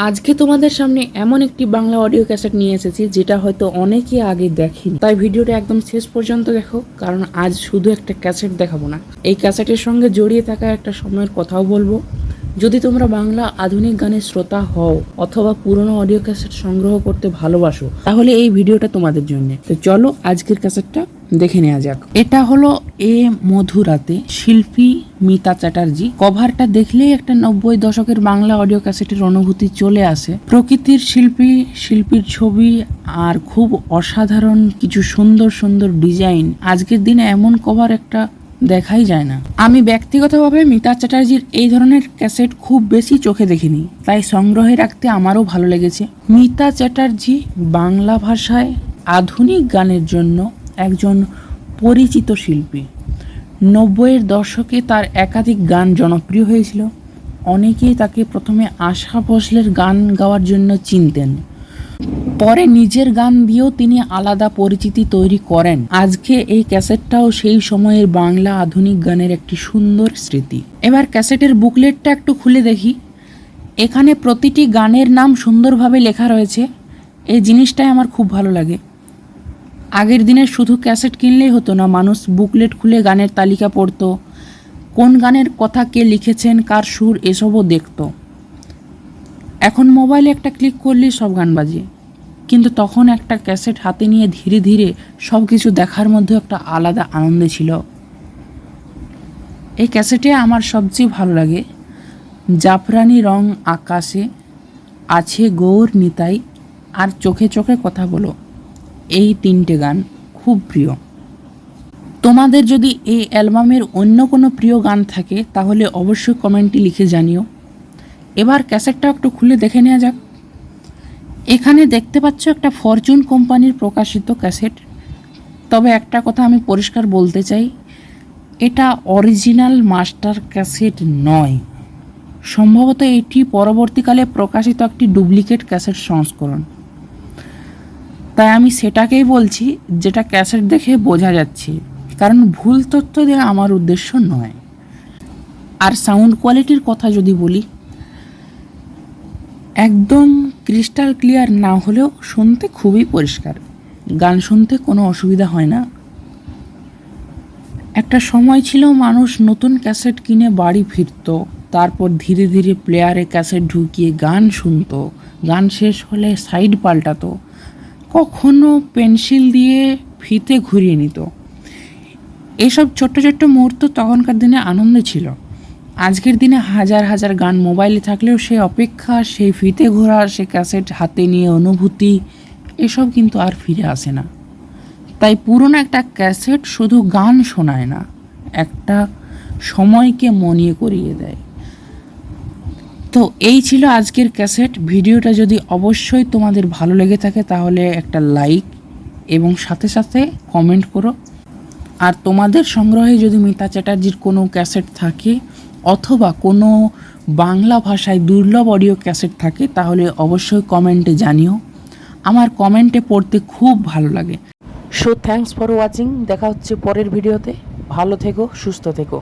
আজকে তোমাদের সামনে এমন একটি বাংলা অডিও ক্যাসেট নিয়ে এসেছি যেটা হয়তো অনেকে আগে দেখেনি, তাই ভিডিওটা একদম শেষ পর্যন্ত দেখো, কারণ আজ শুধু একটা ক্যাসেট দেখাবো না, এই ক্যাসেটের সঙ্গে জড়িয়ে থাকা একটা সময়ের কথাও বলবো। যদি তোমরা বাংলা আধুনিক গানের শ্রোতা হও অথবা পুরনো অডিও ক্যাসেট সংগ্রহ করতে ভালোবাসো, তাহলে এই ভিডিওটা তোমাদের জন্য। তো চলো আজকের ক্যাসেটটা দেখে নেওয়া যাক। এটা হলো এ মধুরাতে, শিল্পী মিতা চ্যাটার্জি। কভারটা দেখলেই একটা 90 দশকের বাংলা অডিও ক্যাসেটের অনুভূতি চলে আসে। প্রকৃতির শিল্পীর ছবি আর খুব অসাধারণ কিছু সুন্দর সুন্দর ডিজাইন। আজকের দিনে এমন কভার একটা দেখাই যায় না। আমি ব্যক্তিগতভাবে মিতা চ্যাটার্জির এই ধরনের ক্যাসেট খুব বেশি চোখে দেখিনি, তাই সংগ্রহে রাখতে আমারও ভালো লেগেছে। মিতা চ্যাটার্জি বাংলা ভাষায় আধুনিক গানের জন্য একজন পরিচিত শিল্পী। 90-এর দশকে তার একাধিক গান জনপ্রিয় হয়েছিল। অনেকেই তাকে প্রথমে আশা ভোসলের গান গাওয়ার জন্য চিনতেন, পরে নিজের গান দিয়েও তিনি আলাদা পরিচিতি তৈরি করেন। আজকে এই ক্যাসেটটাও সেই সময়ের বাংলা আধুনিক গানের একটি সুন্দর স্মৃতি। এবার ক্যাসেটের বুকলেটটা একটু খুলে দেখি। এখানে প্রতিটি গানের নাম সুন্দরভাবে লেখা রয়েছে। এই জিনিসটাই আমার খুব ভালো লাগে। আগের দিনে শুধু ক্যাসেট কিনলেই হতো না, মানুষ বুকলেট খুলে গানের তালিকা পড়তো, কোন গানের কথা কে লিখেছেন, কার সুর, এসবও দেখতো। এখন মোবাইলে একটা ক্লিক করলেই সব গান বাজে, কিন্তু তখন একটা ক্যাসেট হাতে নিয়ে ধীরে ধীরে সব কিছু দেখার মধ্যে একটা আলাদা আনন্দ ছিল। এই ক্যাসেটে আমার সবচেয়ে ভালো লাগে জাফরানি রং আকাশে, আছে গৌর নিতাই আর চোখে চোখে কথা বলো। এই তিনটে গান খুব প্রিয়। তোমাদের যদি এই অ্যালবামের অন্য কোনো প্রিয় গান থাকে তাহলে অবশ্যই কমেন্টে লিখে জানিও। এবার ক্যাসেটটা একটু খুলে দেখে নেওয়া যাক। এখানে দেখতে পাচ্ছ একটা ফরচুন কোম্পানির প্রকাশিত ক্যাসেট। তবে একটা কথা আমি পরিষ্কার বলতে চাই, এটা অরিজিনাল মাস্টার ক্যাসেট নয়। সম্ভবত এটি পরবর্তীকালে প্রকাশিত একটি ডুপ্লিকেট ক্যাসেট সংস্করণ। তাই আমি সেটাকেই বলছি যেটা ক্যাসেট দেখে বোঝা যাচ্ছে, কারণ ভুল তথ্য দেওয়া আমার উদ্দেশ্য নয়। আর সাউন্ড কোয়ালিটির কথা যদি বলি, একদম ক্রিস্টাল ক্লিয়ার না হলেও শুনতে খুবই পরিষ্কার। গান শুনতে কোনো অসুবিধা হয় না। একটা সময় ছিল মানুষ নতুন ক্যাসেট কিনে বাড়ি ফিরত, তারপর ধীরে ধীরে প্লেয়ারে ক্যাসেট ঢুকিয়ে গান শুনতো, গান শেষ হলে সাইড পাল্টাতো, কখনো পেন্সিল দিয়ে ফিতে ঘুরিয়ে নিত। এসব ছোট্ট ছোট্ট মুহূর্ত তখনকার দিনে আনন্দ ছিল। আজকের দিনে হাজার হাজার গান মোবাইলে থাকলেও সে অপেক্ষা, সেই ফিতে ঘোরা, সে ক্যাসেট হাতে নিয়ে অনুভূতি, এসব কিন্তু আর ফিরে আসে না। তাই পুরনো একটা ক্যাসেট শুধু গান শোনায় না, একটা সময়কে মনে করিয়ে দেয়। তো এই ছিল আজকের ক্যাসেট। ভিডিওটা যদি অবশ্যই তোমাদের ভালো লেগে থাকে তাহলে একটা লাইক এবং সাথে সাথে কমেন্ট করো। আর তোমাদের সংগ্রহে যদি মিতা চ্যাটার্জির কোনো ক্যাসেট থাকে অথবা কোনো বাংলা ভাষায় দুর্লভ অডিও ক্যাসেট থাকে তাহলে অবশ্যই কমেন্টে জানিও। আমার কমেন্টে পড়তে খুব ভালো লাগে। So thanks for watching. দেখা হচ্ছে পরের ভিডিওতে। ভালো থেকো, সুস্থ থেকো।